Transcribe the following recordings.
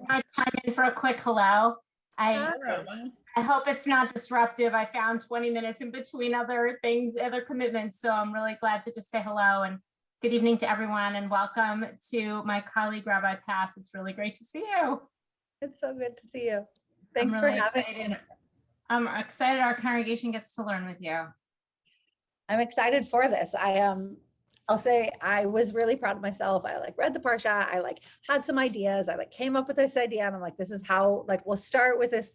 I chime in for a quick hello. I hope it's not disruptive. I found 20 minutes in between other things, other commitments. So I'm really glad to just say hello and good evening to everyone and welcome to my colleague, Rabbi Pass. It's really great to see you. It's so good to see you. Thanks really for having me. I'm excited our congregation gets to learn with you. I'm excited for this. I'll say I was really proud of myself. I read the Parsha. I had some ideas. I came up with this idea and I'm like, this is how we'll start with this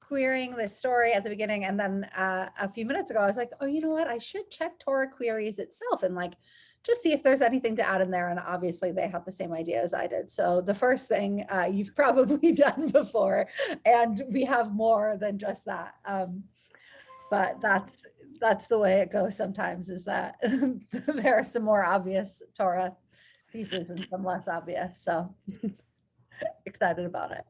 querying this story at the beginning. And then a few minutes ago, I was like, oh, you know what? I should check Torah Queeries itself and just see if there's anything to add in there. And obviously they have the same idea as I did. So the first thing you've probably done before, and we have more than just that. But that's the way it goes sometimes, is that there are some more obvious Torah pieces and some less obvious. So excited about it.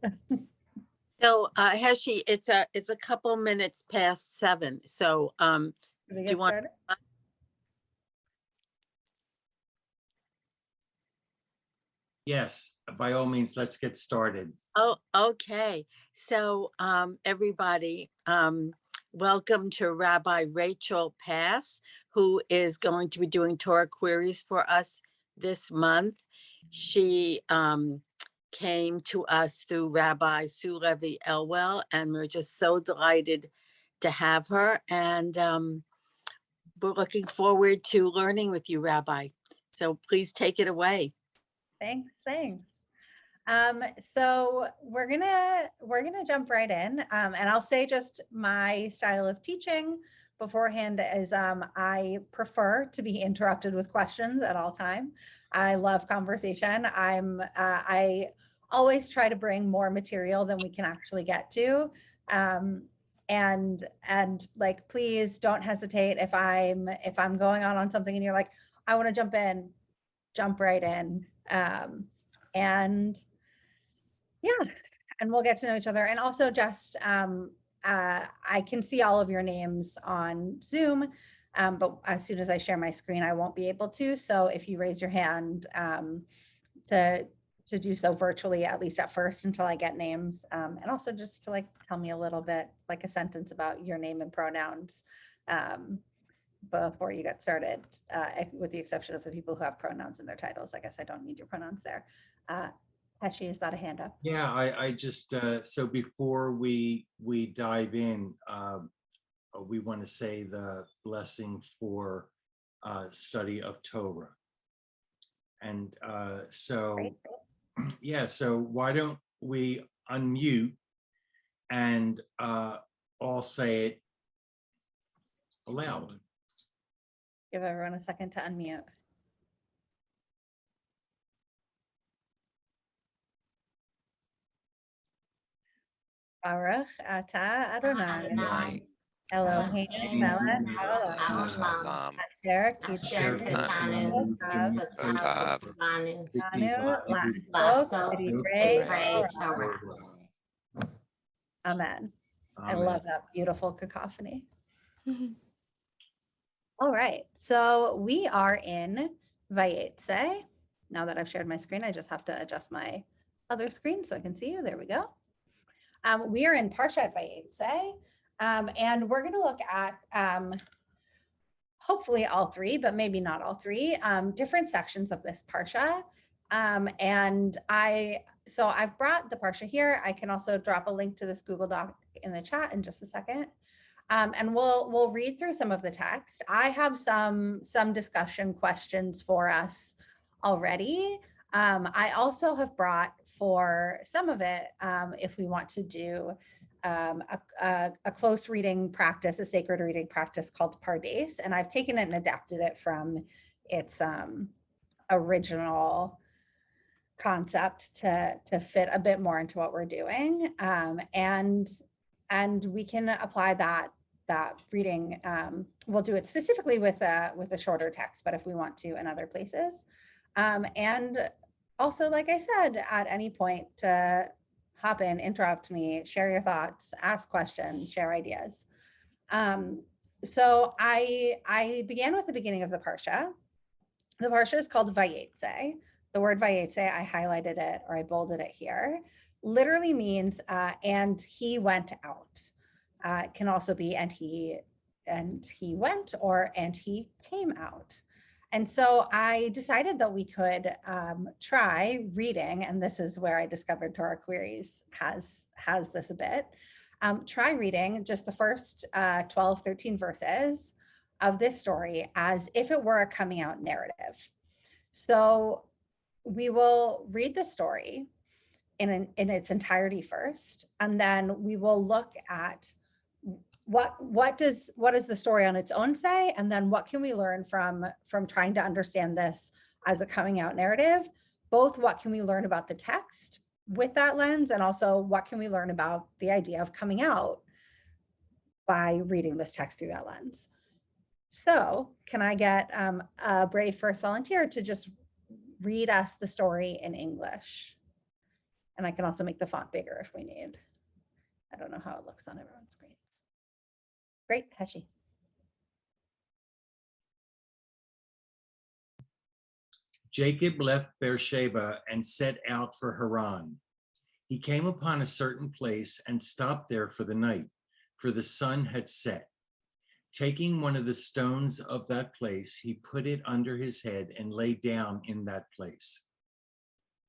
So Heshi, it's a couple minutes past 7. So Do you want started? Yes, by all means, let's get started. Oh, okay. So everybody, welcome to Rabbi Rachael Pass, who is going to be doing Torah Queries for us this month. She came to us through Rabbi Sue Levy Elwell, and we're just so delighted to have her. And we're looking forward to learning with you, Rabbi. So please take it away. Thanks. So we're gonna jump right in, and I'll say just my style of teaching beforehand is I prefer to be interrupted with questions at all time. I love conversation. I always try to bring more material than we can actually get to, and please don't hesitate if I'm going on something and you're like, I want to jump in, jump right in. And yeah, and we'll get to know each other. And also just, I can see all of your names on Zoom, but as soon as I share my screen, I won't be able to. So if you raise your hand to do so virtually, at least at first, until I get names. And also just to tell me a little bit, a sentence about your name and pronouns before you get started, with the exception of the people who have pronouns in their titles. I guess I don't need your pronouns there. Heshi, is that a hand up? Yeah, I just, so before we dive in, we want to say the blessing for study of Torah. And so, Great. Yeah, so why don't we unmute and all say it aloud. Give everyone a second to unmute. Baruch atah Adonai Eloheinu melech haolam asher kitanu v'tzivanu la'asot b'divrei Torah. Amen. I love that beautiful cacophony. All right, so we are in Vayetze. Now that I've shared my screen, I just have to adjust my other screen so I can see you. There we go. We are in Parshat Vayetze, and we're going to look at hopefully all three, but maybe not all three, different sections of this Parsha. And so I've brought the Parsha here. I can also drop a link to this Google Doc in the chat in just a second. And we'll read through some of the text. I have some discussion questions for us already. I also have brought for some of it, if we want to do a close reading practice, a sacred reading practice called Pardes, and I've taken it and adapted it from its original concept to fit a bit more into what we're doing, and we can apply that reading. We'll do it specifically with a shorter text, but if we want to in other places, and also, like I said, at any point to hop in, interrupt me, share your thoughts, ask questions, share ideas. So I began with the beginning of the Parsha. The Parsha is called Vayetze. The word Vayetze, I highlighted it or I bolded it here. literally means and he went out. It can also be and he went, or and he came out. And so I decided that we could try reading, and this is where I discovered Torah Queeries has this a bit. Try reading just the first 12, 13 verses of this story as if it were a coming out narrative. So we will read the story in its entirety first, and then we will look at what does the story on its own say, and then what can we learn from trying to understand this as a coming out narrative. Both what can we learn about the text with that lens, and also what can we learn about the idea of coming out by reading this text through that lens. So can I get a brave first volunteer to just read us the story in English? And I can also make the font bigger if we need. I don't know how it looks on everyone's screens. Great, Heshi. Jacob left Beersheba and set out for Haran. He came upon a certain place and stopped there for the night, for the sun had set. Taking one of the stones of that place, he put it under his head and lay down in that place.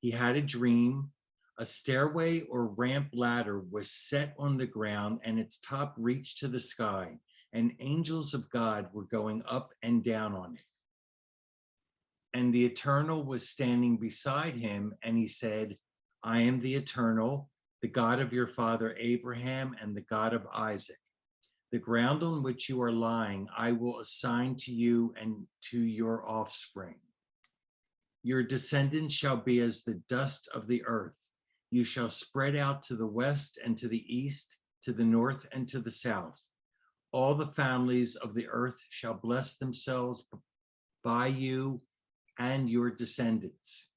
He had a dream. A stairway or ramp ladder was set on the ground, and its top reached to the sky, and angels of God were going up and down on it. And the Eternal was standing beside him, and he said, I am the Eternal, the God of your father Abraham and the God of Isaac. The ground on which you are lying, I will assign to you and to your offspring. Your descendants shall be as the dust of the earth. You shall spread out to the west and to the east, to the north and to the south. All the families of the earth shall bless themselves by you and your descendants.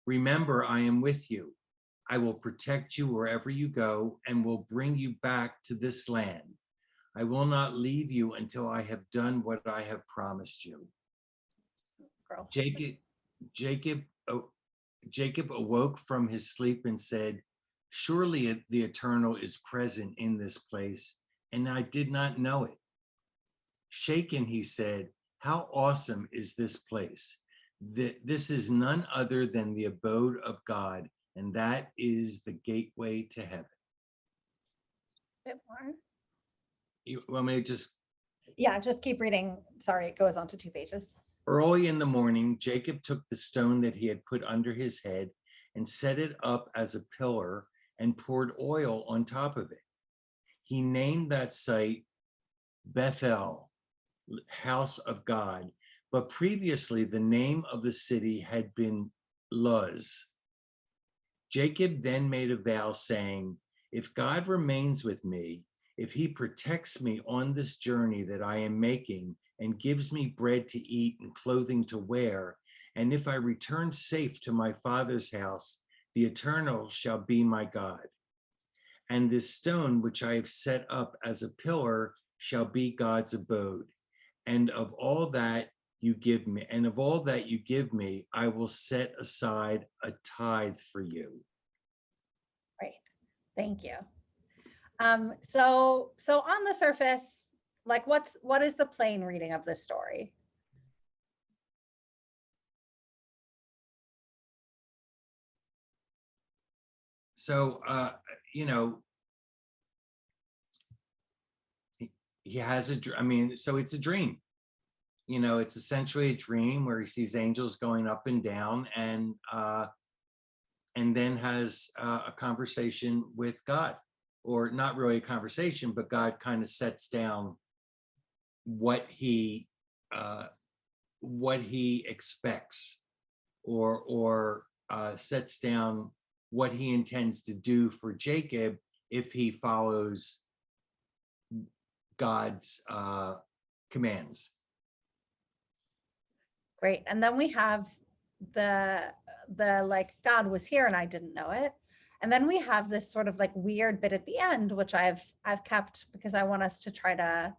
Remember, I am with you. I will protect you wherever you go and will bring you back to this land. I will not leave you until I have done what I have promised you. Girl. Jacob awoke from his sleep and said, surely the Eternal is present in this place, and I did not know it. Shaken, he said, how awesome is this place? This is none other than the abode of God, and that is the gateway to heaven. A bit more. You want me to just? Yeah, just keep reading. Sorry, it goes on to 2 pages. Early in the morning, Jacob took the stone that he had put under his head and set it up as a pillar and poured oil on top of it. He named that site Bethel, house of God, but previously the name of the city had been Luz. Jacob then made a vow saying, if God remains with me, if he protects me on this journey that I am making and gives me bread to eat and clothing to wear, and if I return safe to my father's house, the Eternal shall be my God. And this stone which I have set up as a pillar shall be God's abode. And of all that you give me, I will set aside a tithe for you. Great, thank you. So on the surface, like what is the plain reading of this story? So, he has so it's a dream. It's essentially a dream where he sees angels going up and down, and then has a conversation with God, or not really a conversation, but God kind of sets down what he expects, or sets down what he intends to do for Jacob if he follows God's commands. Great. And then we have the like, God was here and I didn't know it. And then we have this sort of like weird bit at the end, which I've kept because I want us to try to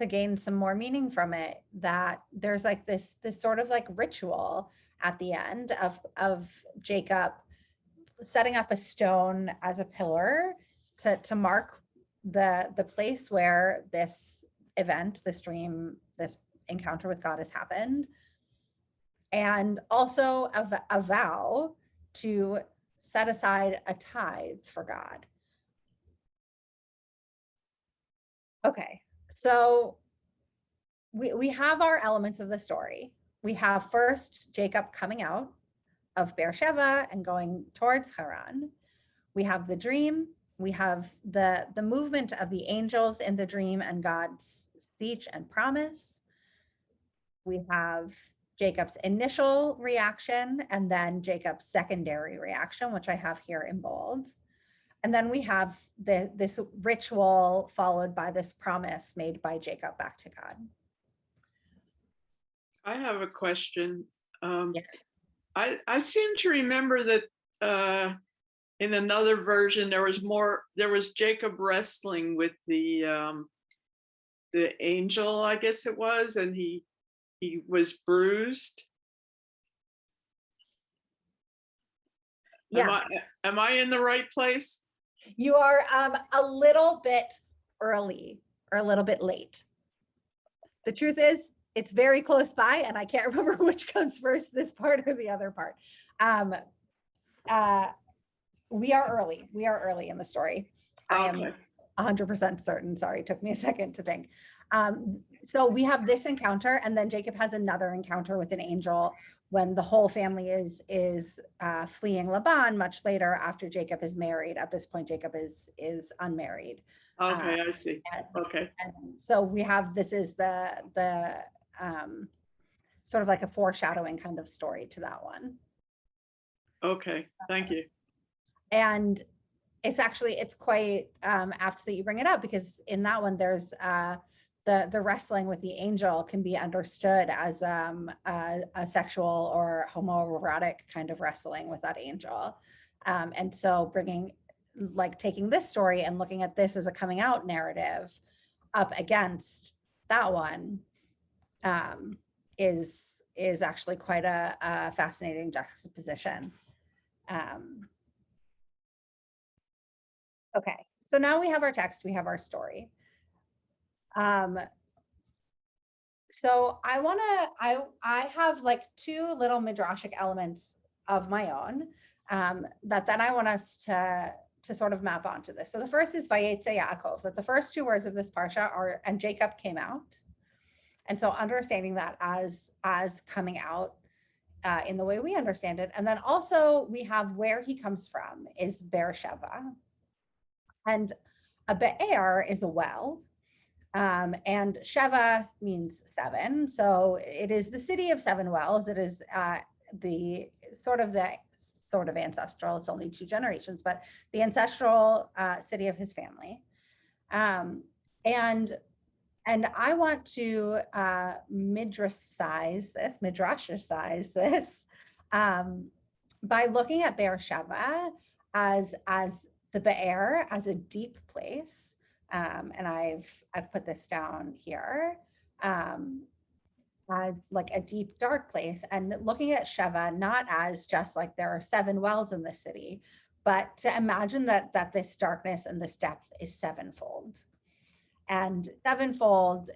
gain some more meaning from it, that there's like this sort of like ritual at the end of Jacob setting up a stone as a pillar to mark the place where this event, this dream, this encounter with God has happened. And also a vow to set aside a tithe for God. Okay, so we have our elements of the story. We have first Jacob coming out of Beersheba and going towards Haran. We have the dream. We have the movement of the angels in the dream and God's speech and promise. We have Jacob's initial reaction and then Jacob's secondary reaction, which I have here in bold. And then we have this ritual followed by this promise made by Jacob back to God. I have a question. Yeah. I seem to remember that in another version there was Jacob wrestling with the angel, I guess it was, and he was bruised. Yeah. Am I in the right place? You are a little bit early or a little bit late. The truth is, it's very close by, and I can't remember which comes first, this part or the other part. We are early. We are early in the story. I am 100% certain. Sorry, it took me a second to think. So we have this encounter, and then Jacob has another encounter with an angel when the whole family is fleeing Laban much later after Jacob is married. At this point, Jacob is unmarried. Okay, I see. Okay. And so we have, this is the sort of like a foreshadowing kind of story to that one. Okay, thank you. And it's quite apt that you bring it up, because in that one there's the wrestling with the angel can be understood as a sexual or homoerotic kind of wrestling with that angel. And so taking this story and looking at this as a coming out narrative up against that one is actually quite a fascinating juxtaposition. Okay, so now we have our text, we have our story. So I have like two little midrashic elements of my own that then I want us to sort of map onto this. So the first is Vayetze Yaakov, that the first two words of this parsha are, and Jacob came out. And so understanding that as coming out in the way we understand it. And then also we have where he comes from is Beersheba. And a be'er is a well. And Sheva means seven. So it is the city of seven wells. It is the sort of ancestral, it's only 2 generations, but the ancestral city of his family. And I want to midrashicize this by looking at Beersheba as the Be'er, as a deep place. And I've put this down here as like a deep, dark place, and looking at Sheva not as just like there are 7 wells in the city, but to imagine that this darkness and this depth is sevenfold. And sevenfold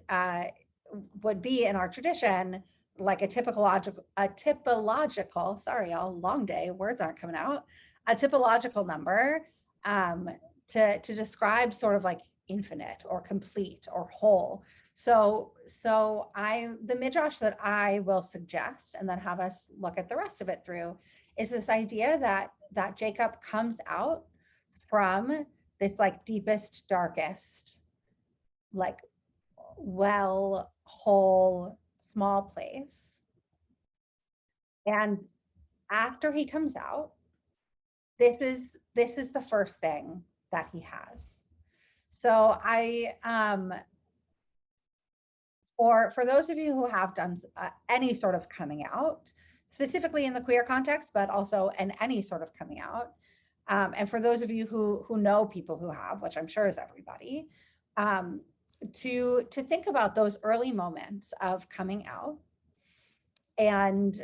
would be in our tradition like a typological, sorry, y'all, long day, words aren't coming out, a typological number to describe sort of like infinite or complete or whole. So the midrash that I will suggest and then have us look at the rest of it through is this idea that Jacob comes out from this like deepest, darkest, like well, whole, small place. And after he comes out, this is the first thing that he has. So for those of you who have done any sort of coming out, specifically in the queer context, but also in any sort of coming out, and for those of you who know people who have, which I'm sure is everybody, to think about those early moments of coming out and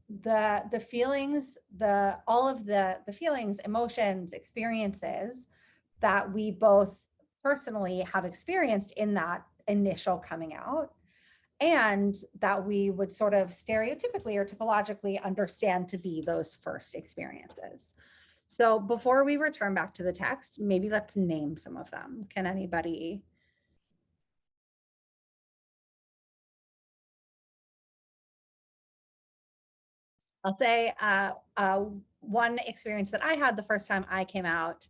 the feelings, all of the feelings, emotions, experiences that we both personally have experienced in that initial coming out, and that we would sort of stereotypically or typologically understand to be those first experiences. So before we return back to the text, maybe let's name some of them. Can anybody? I'll say one experience that I had the first time I came out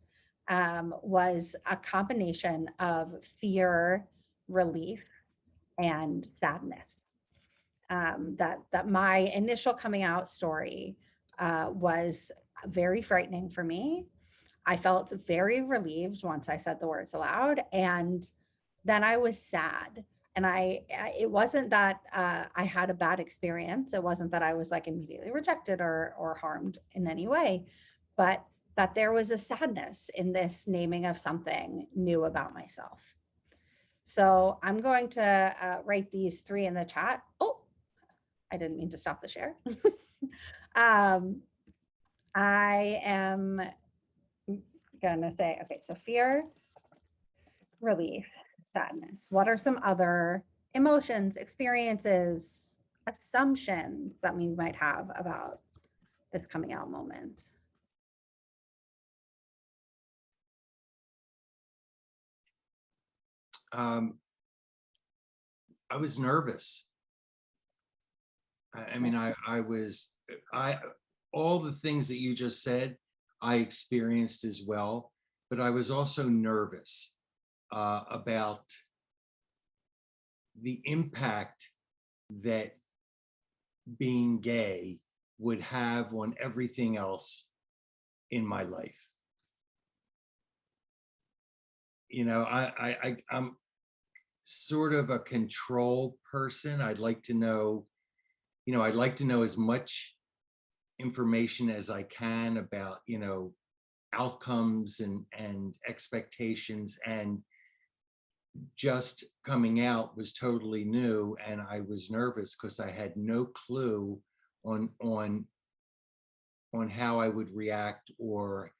was a combination of fear, relief, and sadness. That my initial coming out story was very frightening for me. I felt very relieved once I said the words aloud, and then I was sad. And it wasn't that I had a bad experience. It wasn't that I was like immediately rejected or harmed in any way, but that there was a sadness in this naming of something new about myself. So I'm going to write these 3 in the chat. Oh, I didn't mean to stop the share. I am gonna say, okay, so fear, relief, sadness. What are some other emotions, experiences, assumptions that we might have about this coming out moment? I was nervous. I mean, all the things that you just said, I experienced as well, but I was also nervous about the impact that being gay would have on everything else in my life. You know, I'm sort of a control person. I'd like to know, I'd like to know as much information as I can about, outcomes and expectations, and just coming out was totally new, and I was nervous because I had no clue on how I would react, or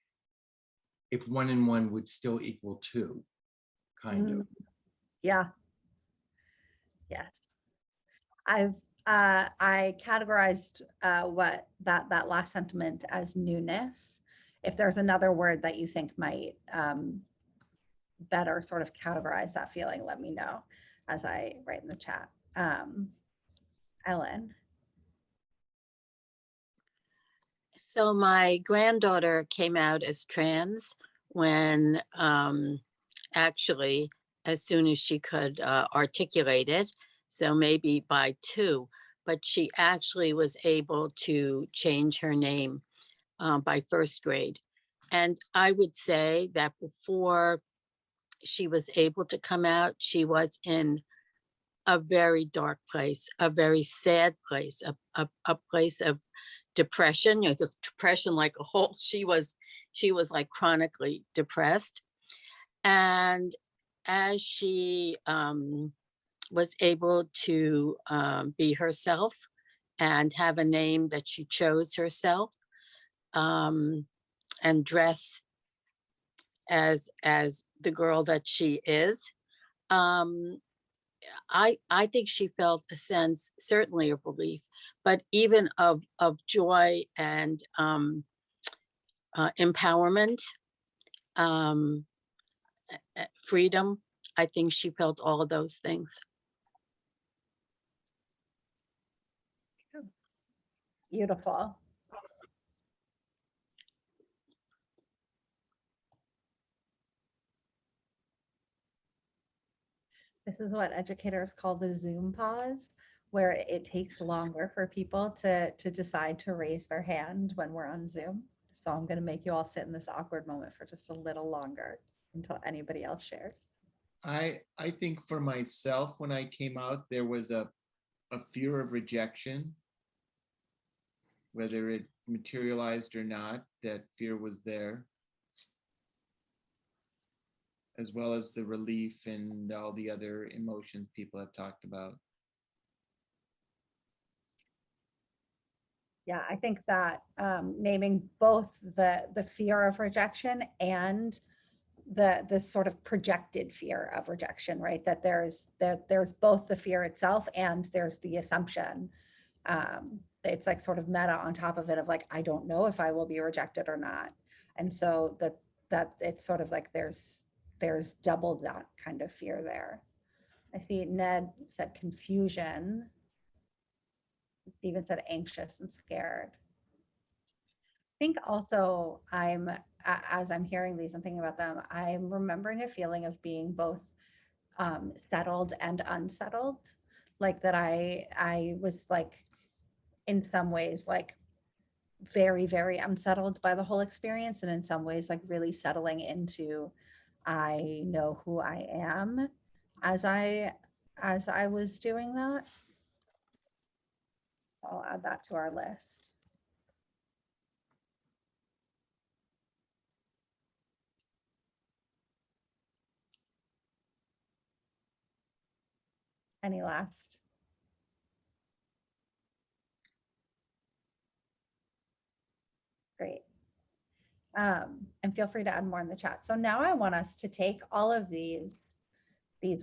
if 1 and 1 would still equal 2, kind of. Yeah. Yes. I categorized what that last sentiment as newness. If there's another word that you think might better sort of categorize that feeling, let me know as I write in the chat. Ellen. So my granddaughter came out as trans when actually as soon as she could articulate it. So maybe by 2, but she actually was able to change her name by 1st grade. And I would say that before she was able to come out, she was in a very dark place, a very sad place, a place of depression, just depression like a whole. She was like chronically depressed. And as she was able to be herself and have a name that she chose herself, and dress as the girl that she is, I think she felt a sense, certainly of relief, but even of joy and empowerment, freedom. I think she felt all of those things. Beautiful. This is what educators call the Zoom pause, where it takes longer for people to decide to raise their hand when we're on Zoom. So I'm going to make you all sit in this awkward moment for just a little longer until anybody else shares. I think for myself, when I came out, there was a fear of rejection, whether it materialized or not. That fear was there, as well as the relief and all the other emotions people have talked about. Yeah, I think that naming both the fear of rejection and the sort of projected fear of rejection, right? That there's both the fear itself and there's the assumption. It's like sort of meta on top of it of like, I don't know if I will be rejected or not. And so that it's sort of like there's double that kind of fear there. I see Ned said confusion. Stephen said anxious and scared. I think also as I'm hearing these and thinking about them, I'm remembering a feeling of being both settled and unsettled. Like that I was like, in some ways, like very, very unsettled by the whole experience. And in some ways, like really settling into, I know who I am as I was doing that. I'll add that to our list. Any last? Great. And feel free to add more in the chat. So now I want us to take all of these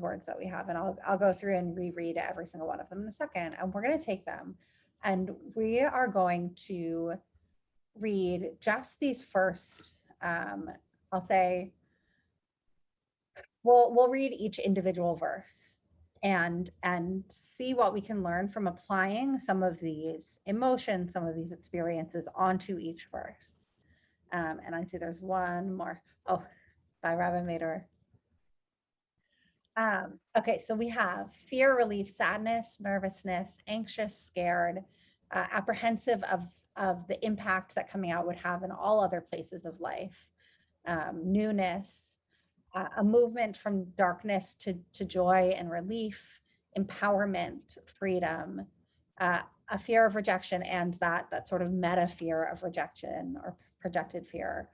words that we have, and I'll go through and reread every single one of them in a second. And we're going to take them and we are going to read just these first, I'll say, we'll read each individual verse and see what we can learn from applying some of these emotions, some of these experiences onto each verse. And I see there's one more. Oh, by Rabbi Mader. Okay, so we have fear, relief, sadness, nervousness, anxious, scared, apprehensive of the impact that coming out would have in all other places of life, newness, a movement from darkness to joy and relief, empowerment, freedom, a fear of rejection, and that sort of meta fear of rejection or projected fear,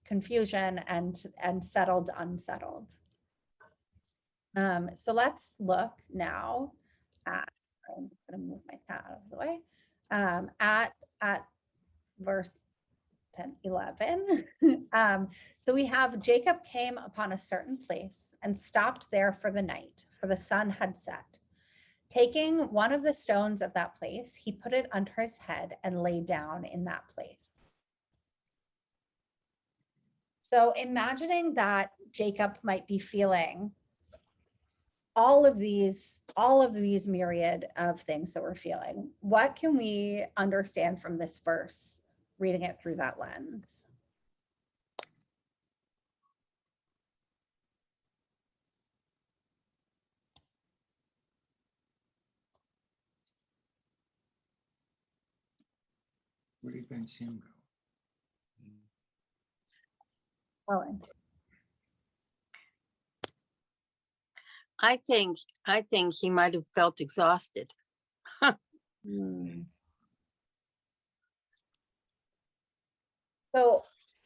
confusion, and settled, unsettled. So let's look now at, I'm going to move my tab out of the way, at verse 11. So we have Jacob came upon a certain place and stopped there for the night, for the sun had set. Taking one of the stones of that place, he put it under his head and lay down in that place. So imagining that Jacob might be feeling all of these myriad of things that we're feeling, what can we understand from this verse, reading it through that lens? Where did Ben Sim go? Ellen. I think he might have felt exhausted. So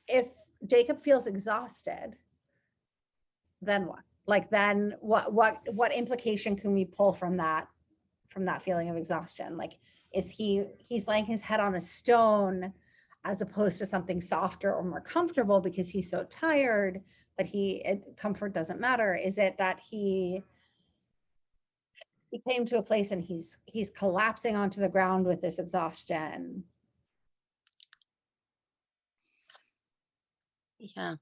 if Jacob feels exhausted, then what? Like then what implication can we pull from that feeling of exhaustion? Like, is he's laying his head on a stone as opposed to something softer or more comfortable because he's so tired that comfort doesn't matter? Is it that he came to a place and he's collapsing onto the ground with this exhaustion? Yeah.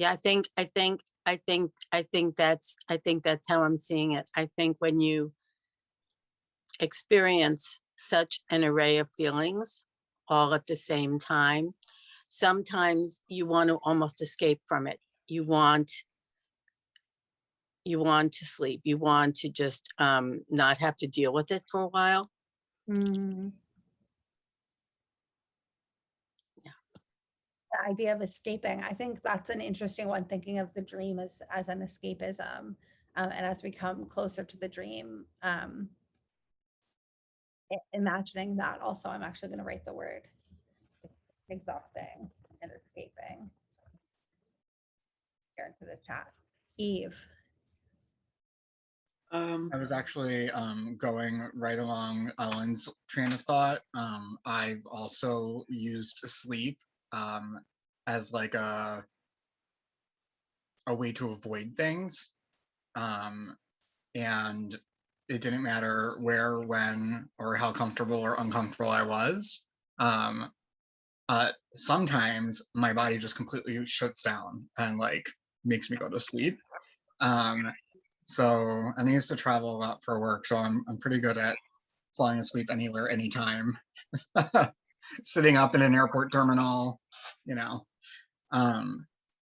I think that's how I'm seeing it. I think when you experience such an array of feelings all at the same time, sometimes you want to almost escape from it. You want to sleep. You want to just not have to deal with it for a while. The idea of escaping, I think that's an interesting one, thinking of the dream as an escapism. And as we come closer to the dream, imagining that also, I'm actually going to write the word exhausting and escaping here into the chat. Eve. Um, I was actually going right along Ellen's train of thought. I've also used sleep as like a way to avoid things. And it didn't matter where, when, or how comfortable or uncomfortable I was. Sometimes my body just completely shuts down and like makes me go to sleep. So, and I used to travel a lot for work, so I'm pretty good at falling asleep anywhere, anytime. Sitting up in an airport terminal, you know.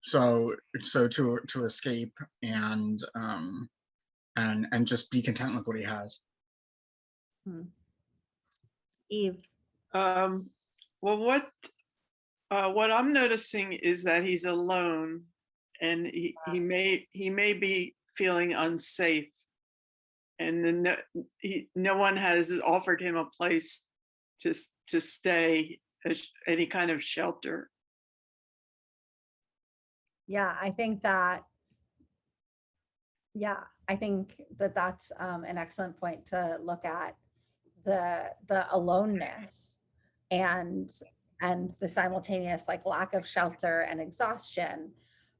So to escape and just be content with what he has. Eve. well, what I'm noticing is that he's alone, and he may be feeling unsafe, and then no one has offered him a place to stay, any kind of shelter. Yeah, I think that, that's an excellent point to look at, the aloneness and the simultaneous like lack of shelter and exhaustion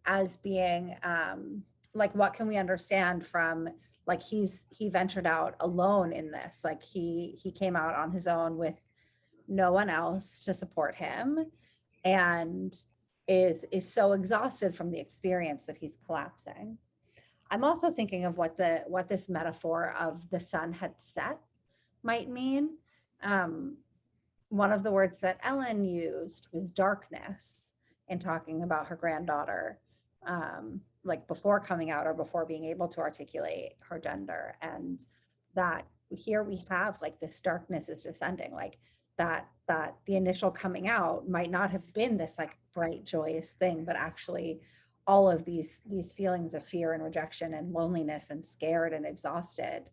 as being like, what can we understand from, like, he ventured out alone in this, like he came out on his own with no one else to support him, and is so exhausted from the experience that he's collapsing. I'm also thinking of what this metaphor of the sun had set might mean. One of the words that Ellen used was darkness in talking about her granddaughter, like before coming out or before being able to articulate her gender. And that here we have like this darkness is descending, like that the initial coming out might not have been this like bright, joyous thing, but actually all of these feelings of fear and rejection and loneliness and scared and exhausted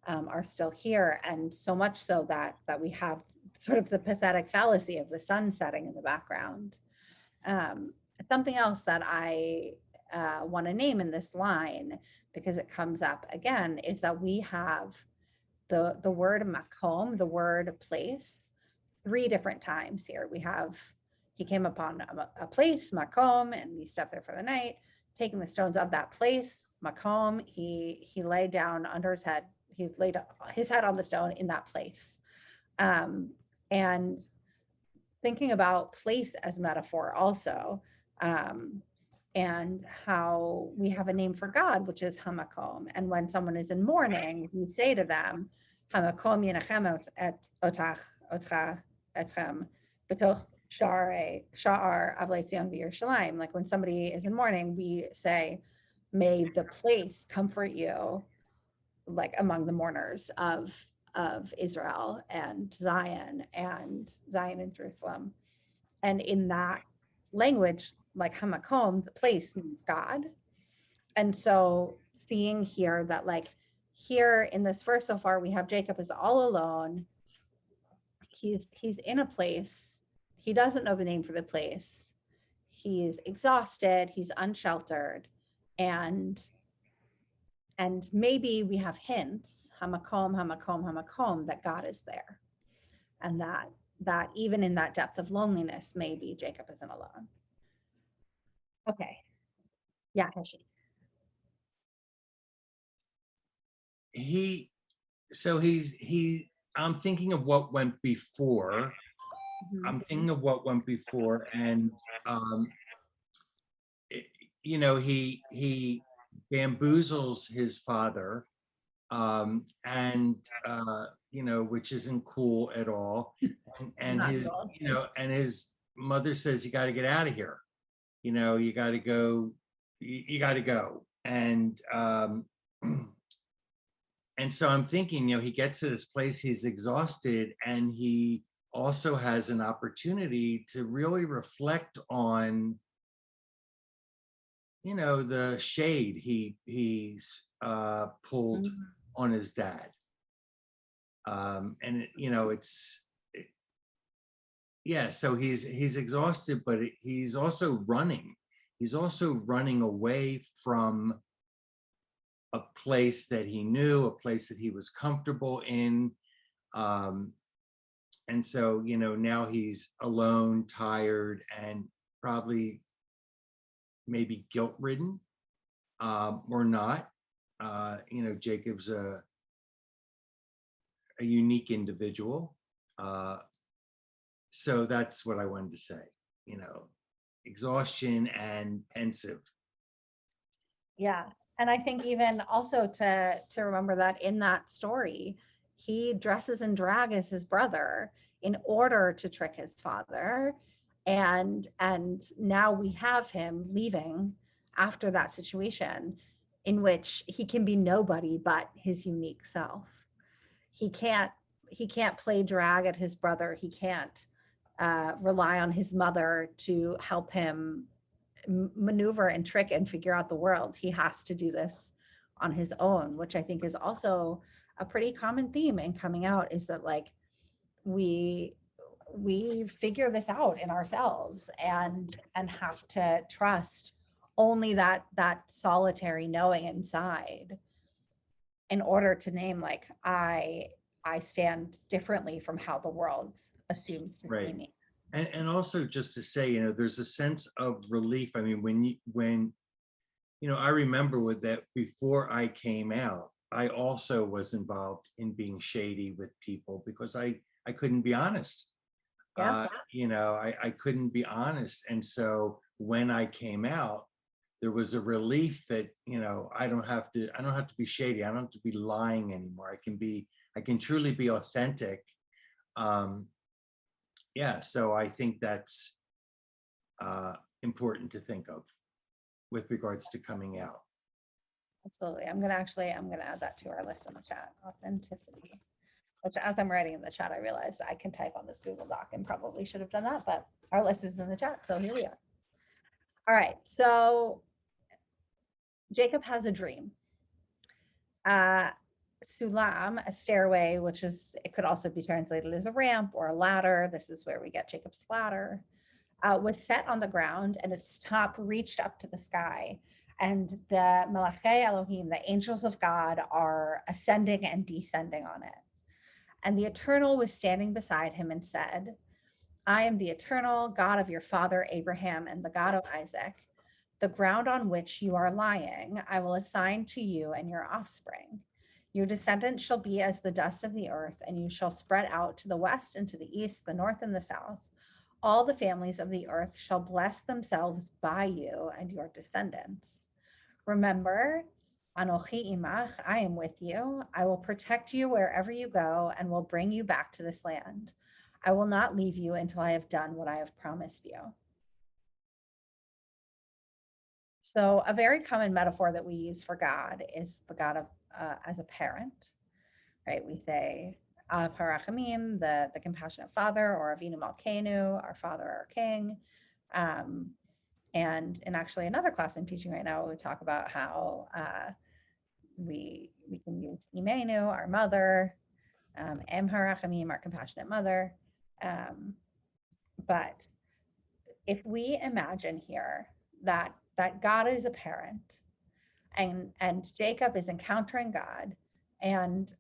are still here. And so much so that we have sort of the pathetic fallacy of the sun setting in the background. Something else that I want to name in this line, because it comes up again, is that we have the word makom, the word place, 3 different times here. We have, he came upon a place, makom, and he stepped there for the night, taking the stones of that place, makom, he laid down under his head, he laid his head on the stone in that place. And thinking about place as metaphor also, and how we have a name for God, which is hamakom. And when someone is in mourning, we say to them, hamakom yenachem otach etchem b'toch sha'ar avlei Tzion v'Yerushalayim. Like when somebody is in mourning, we say, may the place comfort you, like among the mourners of Israel and Zion and Jerusalem. And in that language, like hamakom, the place means God. And so seeing here that like here in this verse so far, we have Jacob is all alone. He's in a place. He doesn't know the name for the place. He's exhausted, he's unsheltered, and maybe we have hints, hamakom, hamakom, hamakom, that God is there. And that even in that depth of loneliness, maybe Jacob isn't alone. Okay. Yeah, Heshi. I'm thinking of what went before. Mhm. I'm thinking of what went before, and he bamboozles his father, and which isn't cool at all. And Not his, at all. and his mother says, "You got to get out of here. You got to go. You got to go." And so I'm thinking, he gets to this place, he's exhausted, and he also has an opportunity to really reflect on, the shade he's pulled on his dad. So he's exhausted, but he's also running. He's also running away from a place that he knew, a place that he was comfortable in. And so, you know, now he's alone, tired, and probably maybe guilt-ridden, or not. You know, Jacob's a unique individual. So that's what I wanted to say, you know, exhaustion and pensive. Yeah. And I think even also to remember that in that story, he dresses in drag as his brother in order to trick his father. And now we have him leaving after that situation in which he can be nobody but his unique self. He can't play drag at his brother. He can't rely on his mother to help him maneuver and trick and figure out the world. He has to do this on his own, which I think is also a pretty common theme in coming out, is that like we figure this out in ourselves and have to trust only that solitary knowing inside in order to name like I stand differently from how the world assumes to see me. And also just to say, you know, there's a sense of relief. I mean, when you know, I remember with that before I came out, I also was involved in being shady with people because I couldn't be honest. Yeah. You know, I couldn't be honest. And so when I came out, there was a relief that, you know, I don't have to be shady. I don't have to be lying anymore. I can truly be authentic. Yeah, so I think that's important to think of with regards to coming out. Absolutely. I'm gonna add that to our list in the chat. Authenticity. Which as I'm writing in the chat, I realized I can type on this Google Doc and probably should have done that, but our list is in the chat. So here we are. All right. So Jacob has a dream. Sulam, a stairway, which is, it could also be translated as a ramp or a ladder. This is where we get Jacob's ladder, was set on the ground and its top reached up to the sky. And the Malachei Elohim, the angels of God, are ascending and descending on it. And the Eternal was standing beside him and said, I am the Eternal God of your father Abraham and the God of Isaac. The ground on which you are lying, I will assign to you and your offspring. Your descendants shall be as the dust of the earth, and you shall spread out to the west and to the east, the north and the south. All the families of the earth shall bless themselves by you and your descendants. Remember, Anochi imach, I am with you. I will protect you wherever you go and will bring you back to this land. I will not leave you until I have done what I have promised you. So a very common metaphor that we use for God is the God of as a parent, right? We say Av Harachamim, the compassionate father, or Avinu Malkeinu, our father, our king. And in actually another class I'm teaching right now, we talk about how we can use Imenu, our mother, Em Harachamim, our compassionate mother. But if we imagine here that God is a parent and Jacob is encountering God and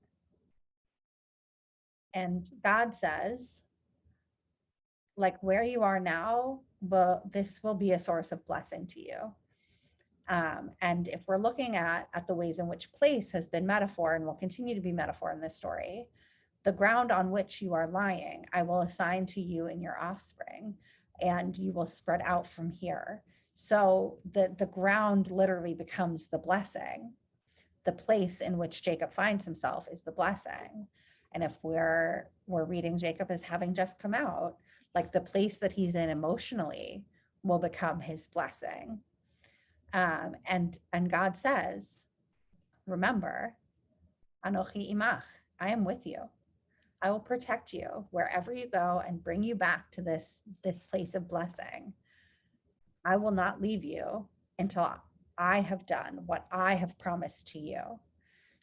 God says, like where you are now, this will be a source of blessing to you. And if we're looking at the ways in which place has been metaphor and will continue to be metaphor in this story, the ground on which you are lying, I will assign to you and your offspring, and you will spread out from here. So the ground literally becomes the blessing. The place in which Jacob finds himself is the blessing. And if we're reading Jacob as having just come out, like the place that he's in emotionally will become his blessing. And God says, remember, Anochi imach, I am with you. I will protect you wherever you go and bring you back to this place of blessing. I will not leave you until I have done what I have promised to you.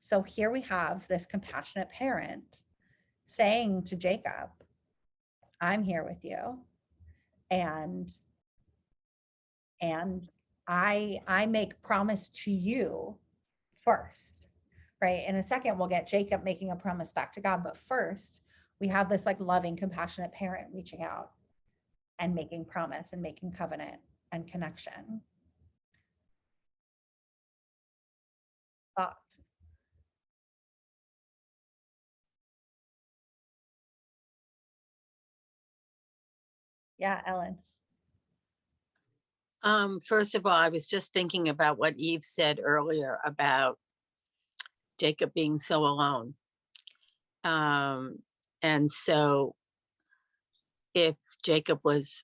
So here we have this compassionate parent saying to Jacob, I'm here with you. And I make promise to you first, right? In a second, we'll get Jacob making a promise back to God, but first we have this like loving, compassionate parent reaching out and making promise and making covenant and connection. Thoughts? Yeah, Ellen. First of all, I was just thinking about what Eve said earlier about Jacob being so alone. And so if Jacob was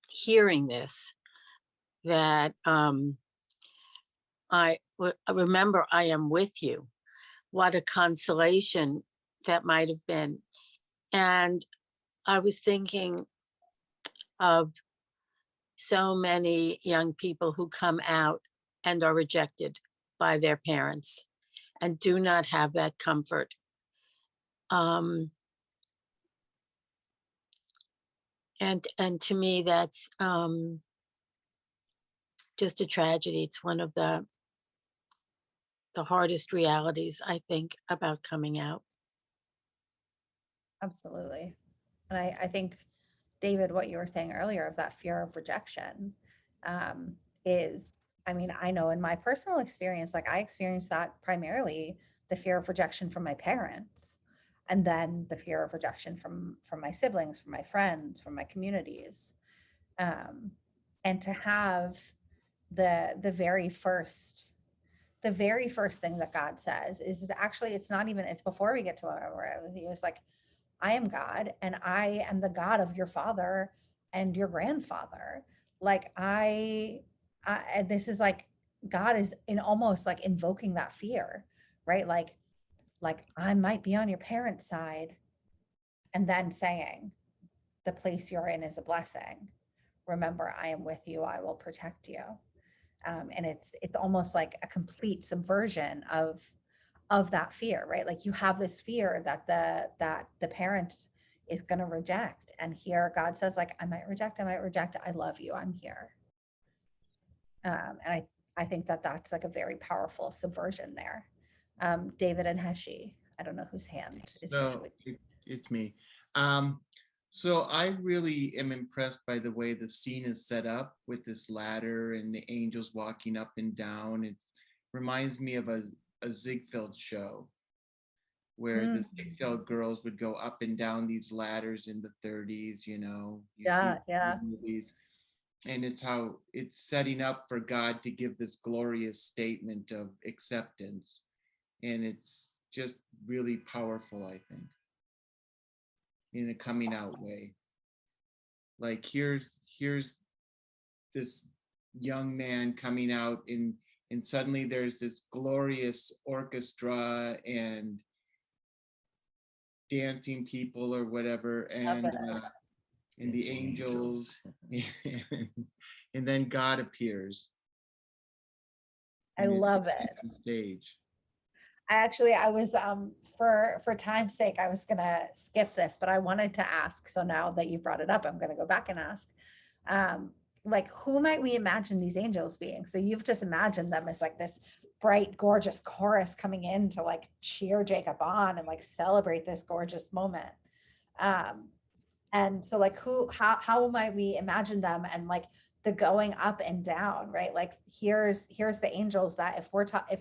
hearing this, that I remember I am with you. What a consolation that might have been. And I was thinking of so many young people who come out and are rejected by their parents and do not have that comfort. And to me, that's just a tragedy. It's one of the hardest realities, I think, about coming out. Absolutely. And I think, David, what you were saying earlier of that fear of rejection is, I mean, I know in my personal experience, like I experienced that primarily the fear of rejection from my parents, and then the fear of rejection from my siblings, from my friends, from my communities. And to have the very first thing that God says is that actually it's not even, it's before we get to where he was like, I am God and I am the God of your father and your grandfather. Like and this is like, God is in almost like invoking that fear, right? Like I might be on your parents' side, and then saying the place you're in is a blessing. Remember, I am with you. I will protect you. And it's almost like a complete subversion of that fear, right? Like you have this fear that the parent is going to reject, and here God says, like, I might reject, I love you, I'm here. And I think that that's like a very powerful subversion there. David and Heshi, I don't know whose hand is So it's me. So I really am impressed by the way the scene is set up with this ladder and the angels walking up and down. It reminds me of a Ziegfeld show where the Ziegfeld girls would go up and down these ladders in the 30s, you know. Yeah. Movies. And it's how it's setting up for God to give this glorious statement of acceptance. And it's just really powerful, I think, in a coming out way. Like here's this young man coming out and suddenly there's this glorious orchestra and dancing people or whatever, and the angels. And then God appears. I love it. The stage. I was for time's sake, I was gonna skip this, but I wanted to ask. So now that you brought it up, I'm gonna go back and ask. Like, who might we imagine these angels being? So you've just imagined them as like this bright, gorgeous chorus coming in to like cheer Jacob on and like celebrate this gorgeous moment. And so like how might we imagine them, and like the going up and down, right? Like here's the angels that if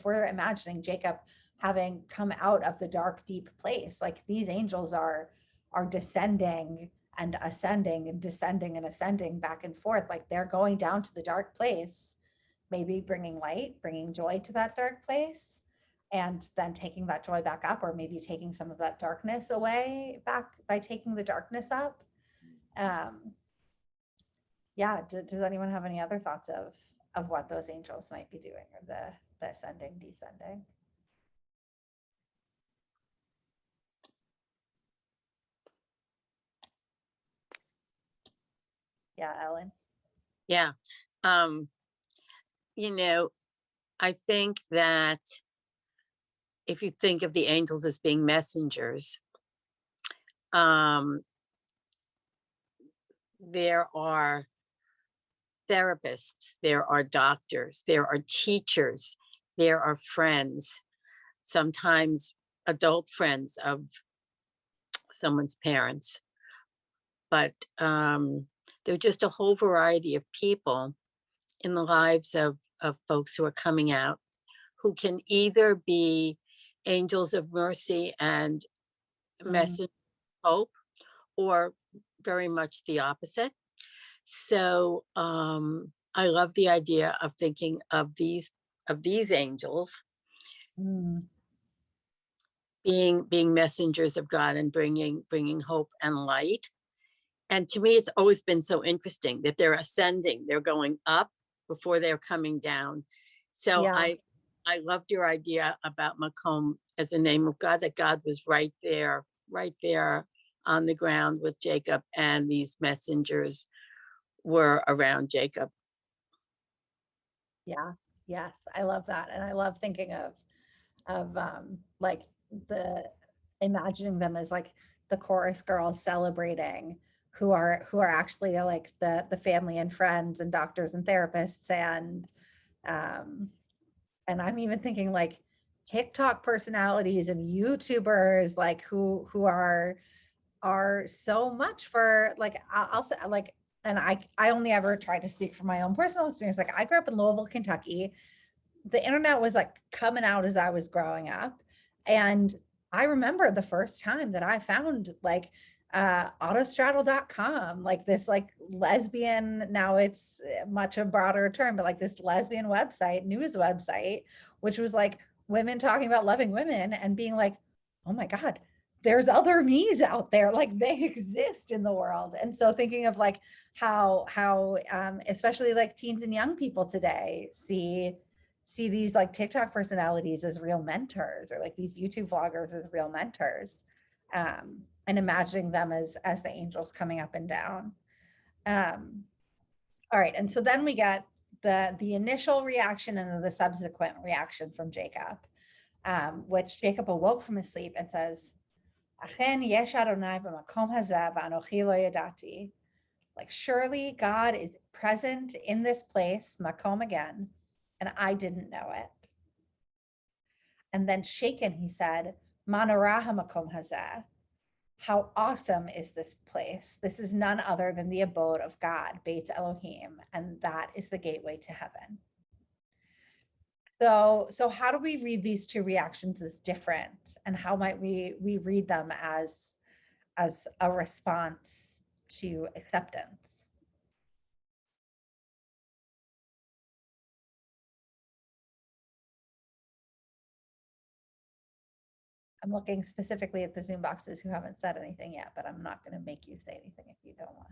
we're imagining Jacob having come out of the dark, deep place, like these angels are descending and ascending and descending and ascending back and forth. Like they're going down to the dark place, maybe bringing light, bringing joy to that dark place, and then taking that joy back up, or maybe taking some of that darkness away back by taking the darkness up. Yeah, does anyone have any other thoughts of what those angels might be doing, or the ascending, descending? Yeah, Ellen. Yeah. You know, I think that if you think of the angels as being messengers, there are therapists, there are doctors, there are teachers, there are friends, sometimes adult friends of someone's parents, but there are just a whole variety of people in the lives of folks who are coming out, who can either be angels of mercy and message of hope, or very much the opposite. So I love the idea of thinking of these angels Mm. being messengers of God and bringing hope and light. And to me, it's always been so interesting that they're ascending, they're going up before they're coming down. So Yeah. I loved your idea about Makom as a name of God, that God was right there on the ground with Jacob, and these messengers were around Jacob. Yeah. Yes. I love that. And I love thinking of like imagining them as like the chorus girls celebrating, who are actually like the family and friends and doctors and therapists, and I'm even thinking like TikTok personalities and YouTubers, like who are so much for, like, I'll say, like, and I only ever try to speak from my own personal experience. Like, I grew up in Louisville, Kentucky. The internet was like coming out as I was growing up. And I remember the first time that I found like autostraddle.com, like this like lesbian, now it's much a broader term, but like this lesbian website, news website, which was like women talking about loving women and being like, oh my God, there's other me's out there, like they exist in the world. And so thinking of like how especially like teens and young people today see these like TikTok personalities as real mentors, or like these YouTube vloggers as real mentors, and imagining them as the angels coming up and down. All right, and so then we get the initial reaction and then the subsequent reaction from Jacob, which Jacob awoke from his sleep and says, "Achen yesh Adonai b'makom hazeh v'anochi lo yadati." Like, surely God is present in this place, makom again, and I didn't know it. And then shaken, he said, Manara hamakom hazeh. How awesome is this place? This is none other than the abode of God, Beit Elohim, and that is the gateway to heaven. So how do we read these two reactions as different? And how might we read them as a response to acceptance? I'm looking specifically at the Zoom boxes who haven't said anything yet, but I'm not going to make you say anything if you don't want.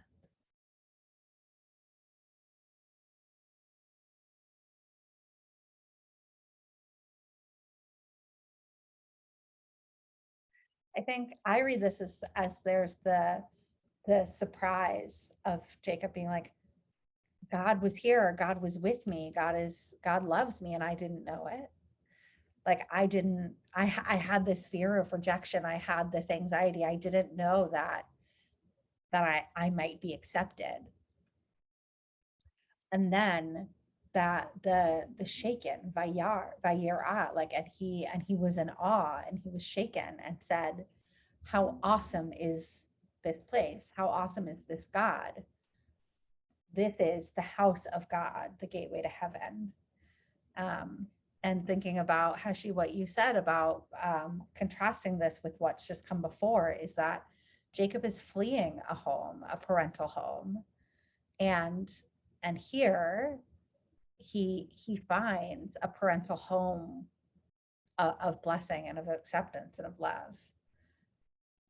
I think I read this as there's the surprise of Jacob being like, God was here, God was with me, God loves me, and I didn't know it. Like I had this fear of rejection, I had this anxiety, I didn't know that I might be accepted. And then that the shaken vayira, like, and he was in awe, and he was shaken and said, how awesome is this place? How awesome is this God? This is the house of God, the gateway to heaven. And thinking about, Heshi, what you said about contrasting this with what's just come before, is that Jacob is fleeing a home, a parental home. And here he finds a parental home of blessing and of acceptance and of love.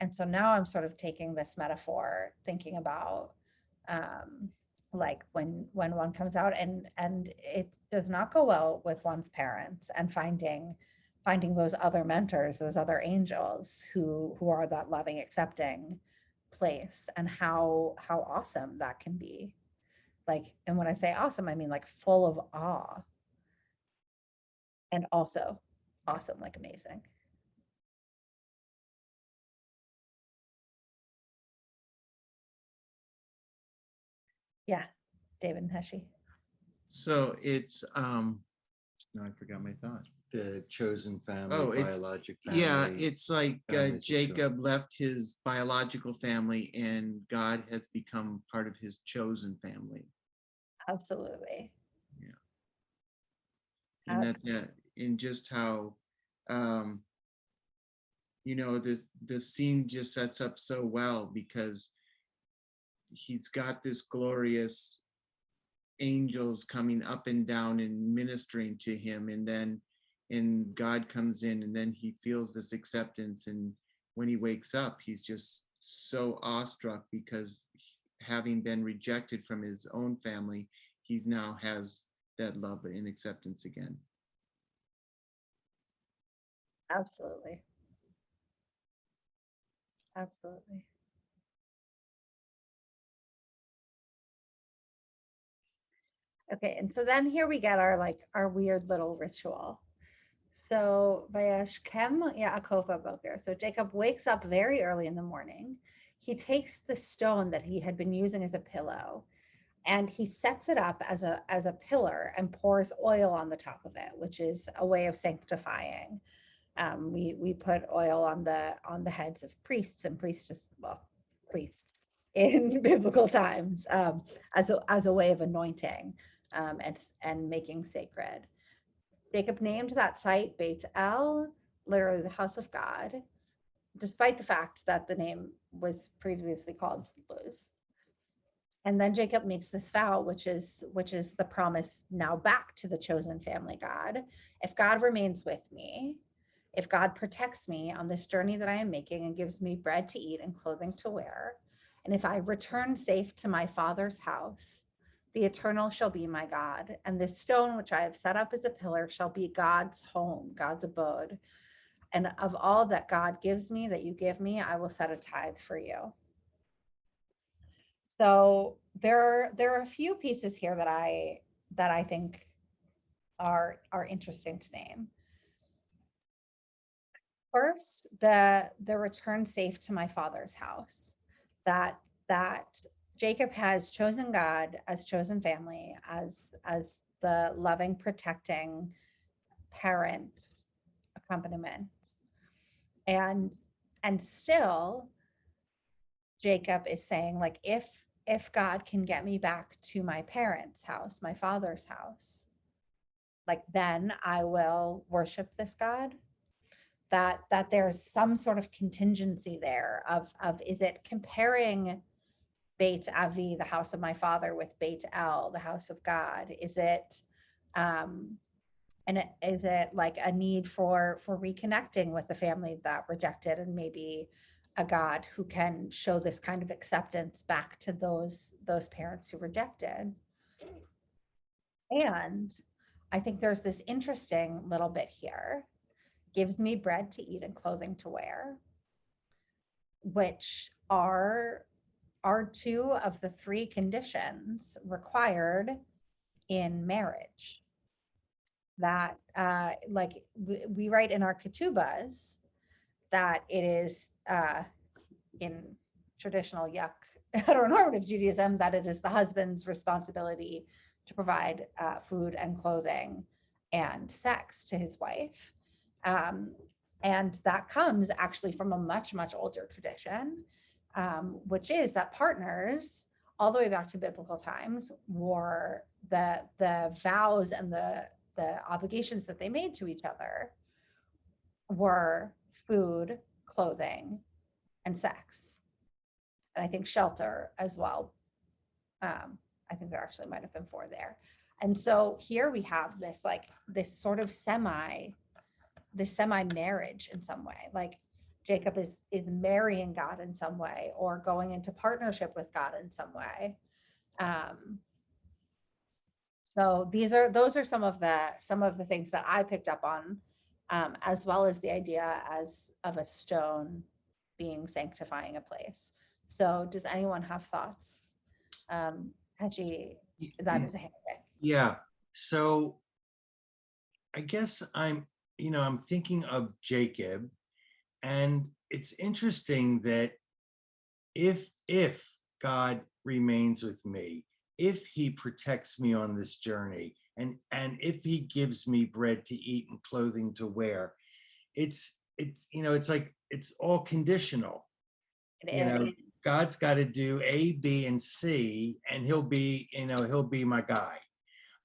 And so now I'm sort of taking this metaphor, thinking about like when one comes out and it does not go well with one's parents, and finding those other mentors, those other angels who are that loving, accepting place, and how awesome that can be. Like, and when I say awesome, I mean like full of awe, and also awesome, like amazing. Yeah, David and Heshi. So it's No, I forgot my thought. The chosen family, Oh, it's- biologic family. Yeah, it's like families of Jacob left his biological family and God has become part of his chosen family. Absolutely. And that's in just how the scene just sets up so well, because he's got this glorious angels coming up and down and ministering to him, and God comes in, and then he feels this acceptance, and when he wakes up he's just so awestruck, because having been rejected from his own family, he's now has that love and acceptance again. Absolutely. Absolutely. Okay, and so then here we get our weird little ritual. So Vayashkem Yaakov Boker. So Jacob wakes up very early in the morning. He takes the stone that he had been using as a pillow, and he sets it up as a pillar and pours oil on the top of it, which is a way of sanctifying. We put oil on the heads of priests and priestess, well, priests in biblical times, as a way of anointing, and making sacred. Jacob named that site Beit El, literally the house of God, despite the fact that the name was previously called Luz. And then Jacob makes this vow, which is the promise now back to the chosen family God. If God remains with me, if God protects me on this journey that I am making and gives me bread to eat and clothing to wear, and if I return safe to my father's house, the Eternal shall be my God, and this stone which I have set up as a pillar shall be God's home, God's abode. And of all that God gives me, that you give me, I will set a tithe for you. So there are a few pieces here that I think are interesting to name. First, the return safe to my father's house, that Jacob has chosen God as chosen family, as the loving, protecting parent accompaniment. And still Jacob is saying, like, if God can get me back to my parents' house, my father's house, like, then I will worship this God. That there's some sort of contingency there of is it comparing Beit Avi, the house of my father, with Beit El, the house of God? Is it is it like a need for reconnecting with the family that rejected, and maybe a God who can show this kind of acceptance back to those parents who rejected? And I think there's this interesting little bit here. Gives me bread to eat and clothing to wear, which are two of the three conditions required in marriage. That like we write in our ketubas that it is in traditional heteronormative Judaism that it is the husband's responsibility to provide food and clothing and sex to his wife. And that comes actually from a much, much older tradition, which is that partners, all the way back to biblical times, were the vows and the obligations that they made to each other were food, clothing, and sex. And I think shelter as well. I think there actually might have been 4 there. And so here we have this sort of semi marriage in some way. Like Jacob is marrying God in some way, or going into partnership with God in some way. So those are some of the things that I picked up on, as well as the idea of a stone being sanctifying a place. So does anyone have thoughts? Haji, that is a hand. Yeah. So I guess I'm thinking of Jacob, and it's interesting that if God remains with me, if he protects me on this journey, and if he gives me bread to eat and clothing to wear, it's it's like it's all conditional. God's got to do A, B, and C, and he'll be my guy.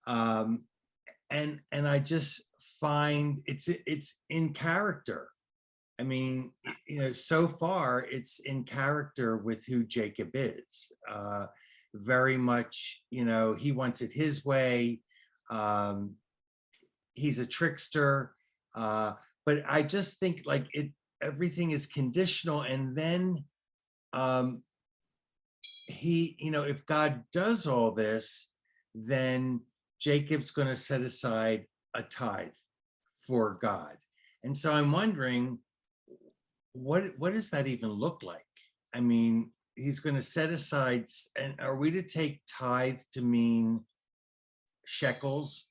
And I just find it's in character. I mean, so far it's in character with who Jacob is. Very much, he wants it his way. He's a trickster. But I just think like everything is conditional. And then if God does all this, then Jacob's going to set aside a tithe for God. And so I'm wondering, what does that even look like? I mean, he's going to set aside, and are we to take tithe to mean shekels,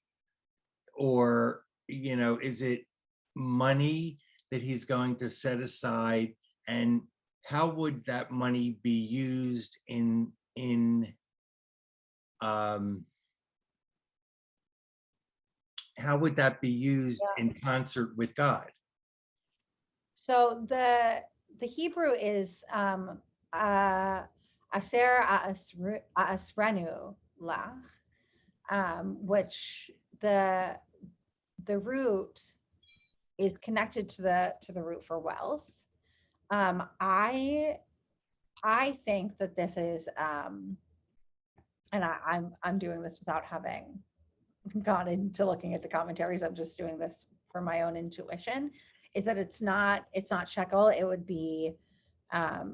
or is it money that he's going to set aside? And how would that money be used in how would that be used in concert with God? So the Hebrew is aser asrenu lach, which the root is connected to the root for wealth. I think that this is, and I'm doing this without having gone into looking at the commentaries. I'm just doing this for my own intuition. Is that it's not shekel. It would be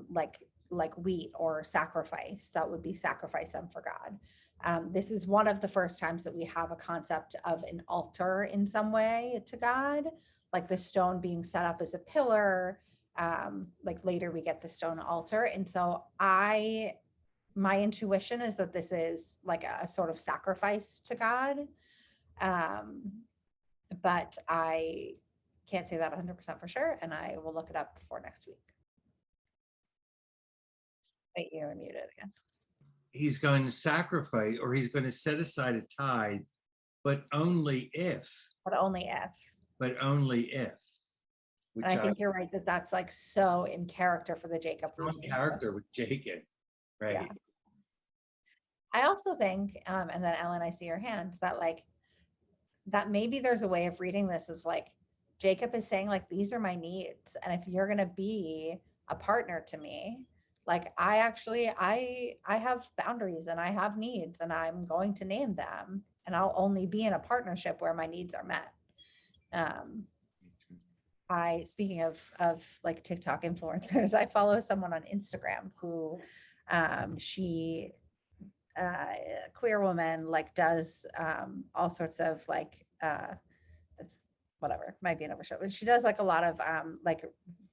like wheat or sacrifice. That would be sacrifice them for God. This is one of the first times that we have a concept of an altar in some way to God, like the stone being set up as a pillar. Like later we get the stone altar. And so my intuition is that this is like a sort of sacrifice to God. But I can't say that 100% for sure. And I will look it up before next week. Wait, you're muted again. He's going to sacrifice, or he's going to set aside a tithe, but only if. But only if. But only if. And I think you're right that that's like so in character for the Jacob. In character with Jacob, right? Yeah. I also think, and then Ellen, I see your hand, that maybe there's a way of reading this of like, Jacob is saying like, these are my needs. And if you're going to be a partner to me, like I have boundaries and I have needs and I'm going to name them, and I'll only be in a partnership where my needs are met. Speaking of like TikTok influencers, I follow someone on Instagram who she a queer woman, like does all sorts of like it's whatever, might be an overshot, but she does like a lot of like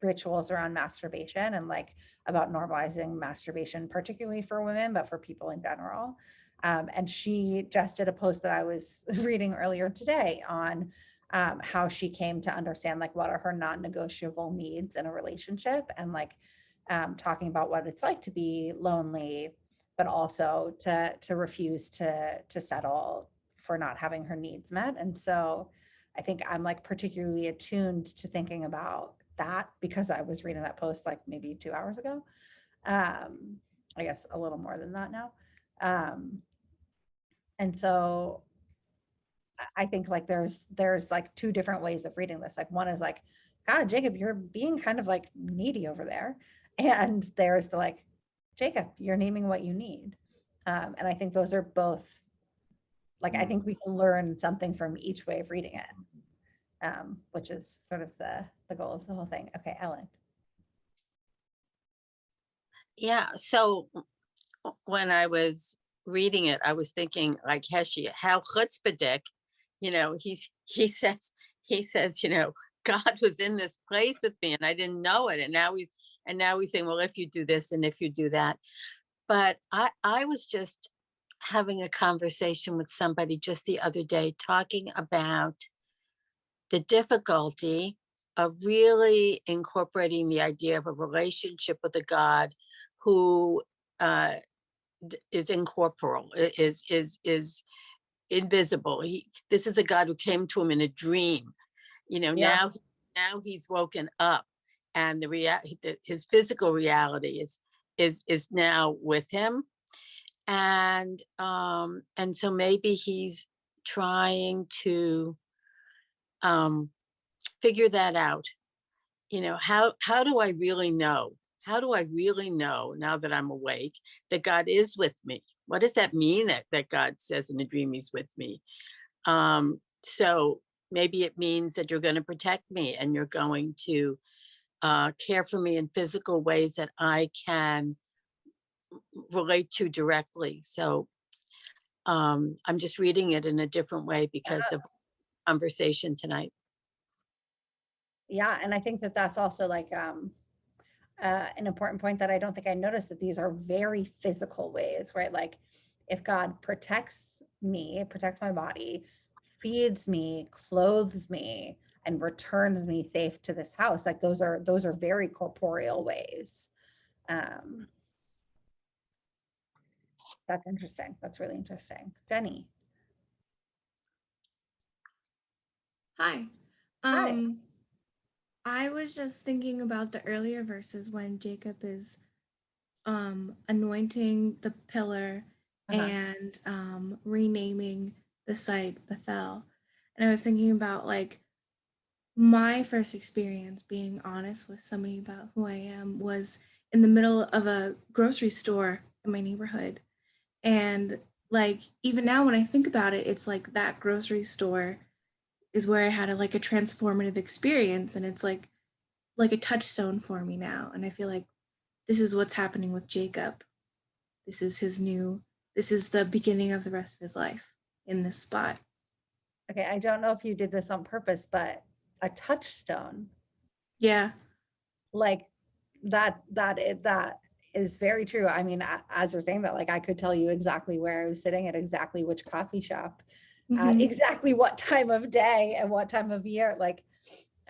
rituals around masturbation and like about normalizing masturbation, particularly for women, but for people in general. And she just did a post that I was reading earlier today on how she came to understand like what are her non-negotiable needs in a relationship, and like talking about what it's like to be lonely, but also to refuse to settle for not having her needs met. And so I think I'm like particularly attuned to thinking about that because I was reading that post like maybe 2 hours ago. I guess a little more than that now. And so I think like there's like two different ways of reading this. Like one is like, God, Jacob, you're being kind of like needy over there. And there's the like, Jacob, you're naming what you need. And I think those are both, like, I think we can learn something from each way of reading it, which is sort of the goal of the whole thing. Okay, Ellen. Yeah, so when I was reading it, I was thinking like Heshi, how chutzpahdik, he says, God was in this place with me and I didn't know it. And now he's saying, well, if you do this and if you do that. But I was just having a conversation with somebody just the other day talking about the difficulty of really incorporating the idea of a relationship with a God who is incorporeal, is invisible. This is a God who came to him in a dream. You know, Yeah. now he's woken up, and his physical reality is now with him. And so maybe he's trying to figure that out. You know, how do I really know? How do I really know now that I'm awake that God is with me? What does that mean that God says in a dream he's with me? So maybe it means that you're going to protect me and you're going to care for me in physical ways that I can relate to directly. So I'm just reading it in a different way because of conversation tonight. Yeah, and I think that that's also like an important point that I don't think I noticed, that these are very physical ways, right? Like if God protects me, protects my body, feeds me, clothes me, and returns me safe to this house, like those are very corporeal ways. That's interesting. That's really interesting. Jenny. Hi. Hi. I was just thinking about the earlier verses when Jacob is anointing the pillar and renaming the site Bethel. And I was thinking about like my first experience being honest with somebody about who I am was in the middle of a grocery store in my neighborhood. And like even now when I think about it, it's like that grocery store is where I had a transformative experience, and it's like a touchstone for me now. And I feel like this is what's happening with Jacob. This is the beginning of the rest of his life in this spot. Okay, I don't know if you did this on purpose, but a touchstone. Yeah. Like that is very true. I mean, as you're saying that, like I could tell you exactly where I was sitting at exactly which coffee shop, at exactly what time of day and what time of year, like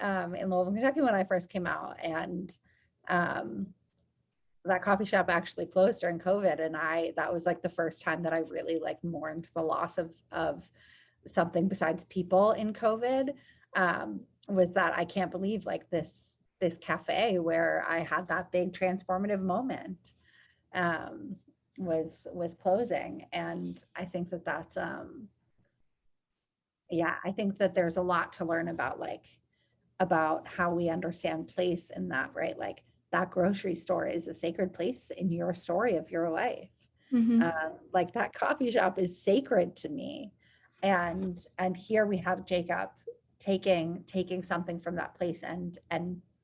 in Louisville, Kentucky when I first came out. And that coffee shop actually closed during COVID. And that was like the first time that I really like mourned the loss of something besides people in COVID, was that I can't believe like this cafe where I had that big transformative moment was closing. And I think that that's I think that there's a lot to learn about how we understand place in that, right? Like that grocery store is a sacred place in your story of your life. Like that coffee shop is sacred to me. And here we have Jacob taking something from that place and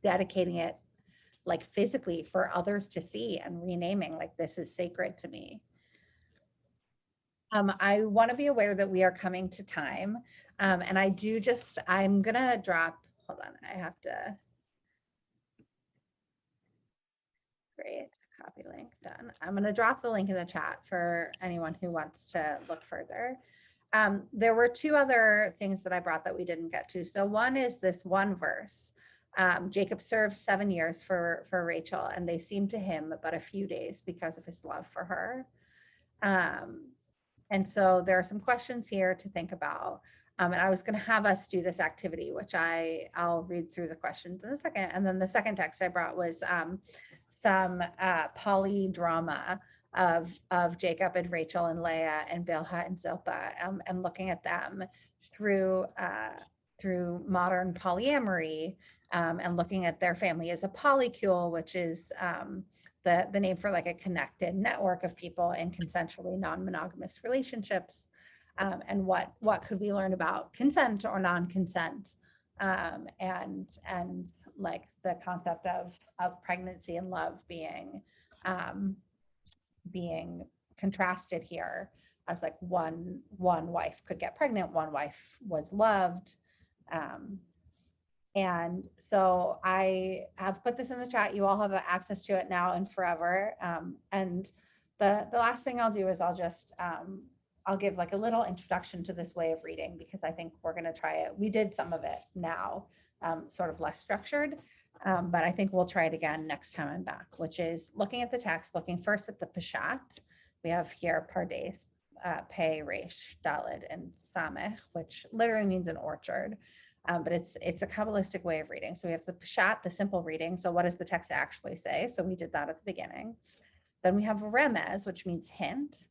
dedicating it like physically for others to see and renaming, like this is sacred to me. I want to be aware that we are coming to time. And I'm gonna drop, hold on, I have to create a copy link, done. I'm gonna drop the link in the chat for anyone who wants to look further. There were two other things that I brought that we didn't get to. So one is this one verse. Jacob served 7 years for Rachel, and they seemed to him but a few days because of his love for her. And so there are some questions here to think about. And I was going to have us do this activity, which I'll read through the questions in a second. And then the second text I brought was some polydrama of Jacob and Rachel and Leah and Bilhah and Zilpah, and looking at them through modern polyamory, and looking at their family as a polycule, which is the name for like a connected network of people in consensually non-monogamous relationships, and what could we learn about consent or non-consent, and like the concept of pregnancy and love being contrasted here as like one wife could get pregnant, one wife was loved. And so I have put this in the chat. You all have access to it now and forever. And the last thing I'll do is I'll give like a little introduction to this way of reading, because I think we're going to try it. We did some of it now, sort of less structured, but I think we'll try it again next time I'm back, which is looking at the text, looking first at the Peshat. We have here Pardes, Pei, Resh, Daled, and Samech, which literally means an orchard. But it's a Kabbalistic way of reading. So we have the Peshat, the simple reading. So what does the text actually say? So we did that at the beginning. Then we have Remez, which means hint.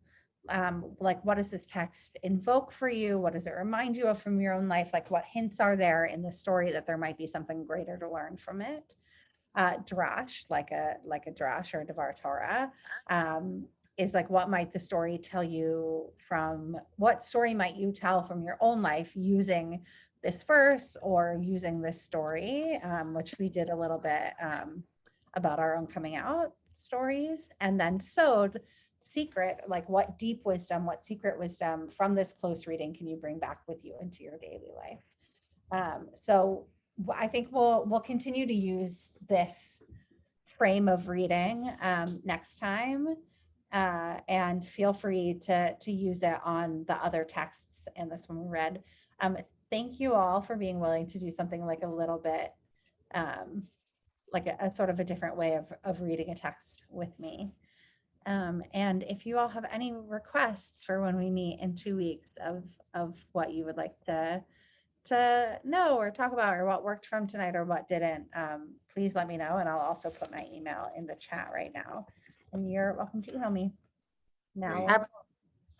Like, what does this text invoke for you? What does it remind you of from your own life? Like, what hints are there in the story that there might be something greater to learn from it? Drash, like a drash or a Devar Torah, is like, what might the story tell you from, what story might you tell from your own life using this verse or using this story, which we did a little bit about our own coming out stories. And then Sod, secret, like what deep wisdom, what secret wisdom from this close reading can you bring back with you into your daily life? So I think we'll continue to use this frame of reading next time, and feel free to use it on the other texts and this one we read. Thank you all for being willing to do something like a little bit like a sort of a different way of reading a text with me. And if you all have any requests for when we meet in 2 weeks of what you would like to know or talk about, or what worked from tonight or what didn't, please let me know. And I'll also put my email in the chat right now. And you're welcome to email me. Now, I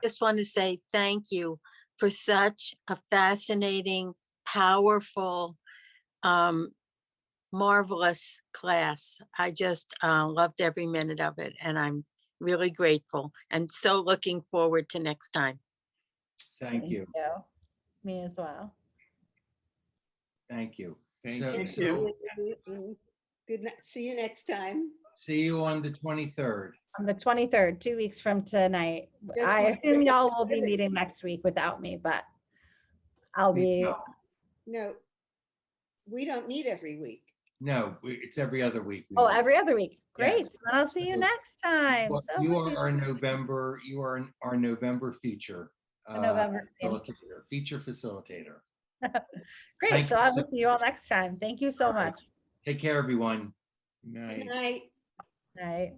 just want to say thank you for such a fascinating, powerful, marvelous class. I just loved every minute of it, and I'm really grateful and so looking forward to next time. Thank you. Me as well. Thank you. Thank So- you. so Good night. See you next time. see you on the 23rd. On the 23rd, 2 weeks from tonight. Just I one- assume y'all will be meeting next week without me, but I'll be. No, we don't meet every week. No, it's every other week. we Oh, meet. every other week. Great. Yes. So then I'll see you So- next time. Well, So you much are our November, you are our November feature. November theme. Facilitator, feature facilitator. Great. Thank So you I so will see you all next time. Thank you so All right. much. Take care, everyone. Good night. Good night. Night.